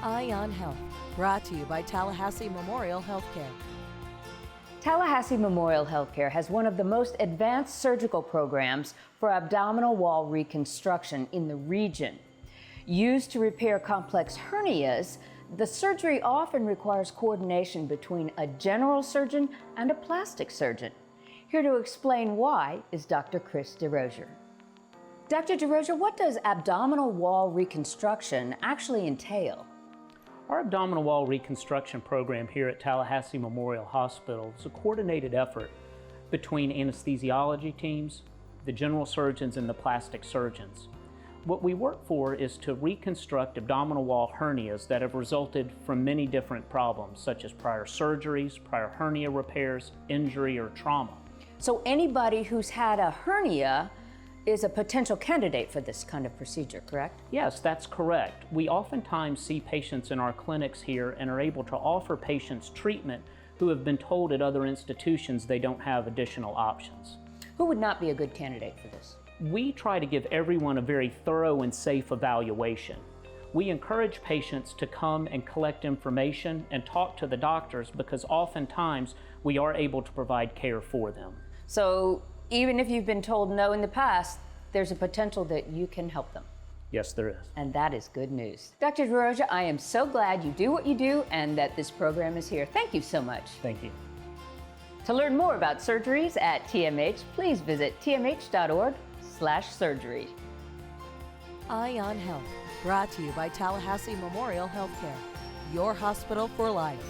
Eye on Health, brought to you by Tallahassee Memorial Healthcare. Tallahassee Memorial Healthcare has one of the most advanced surgical programs for abdominal wall reconstruction in the region. Used to repair complex hernias, the surgery often requires coordination between a general surgeon and a plastic surgeon. Here to explain why is Dr. DeRosier. Dr. DeRosier, what does abdominal wall reconstruction actually entail? Our abdominal wall reconstruction program here at Tallahassee Memorial Hospital is a coordinated effort between anesthesiology teams, the general surgeons, and the plastic surgeons. What we work for is to reconstruct abdominal wall hernias that have resulted from many different problems, such as prior surgeries, prior hernia repairs, injury, or trauma. So anybody who's had a hernia is a potential candidate for this kind of procedure, correct? Yes, that's correct. We oftentimes see patients in our clinics here and are able to offer patients treatment who have been told at other institutions they don't have additional options. Who would not be a good candidate for this? We try to give everyone a very thorough and safe evaluation. We encourage patients to come and collect information and talk to the doctors because oftentimes we are able to provide care for them. So even if you've been told no in the past, there's a potential that you can help them. Yes, there is. And that is good news. Dr. DeRosier, I am so glad you do what you do and that this program is here. Thank you so much. Thank you. To learn more about surgeries at TMH, please visit tmh.org/surgery. Eye on Health, brought to you by Tallahassee Memorial Healthcare, your hospital for life.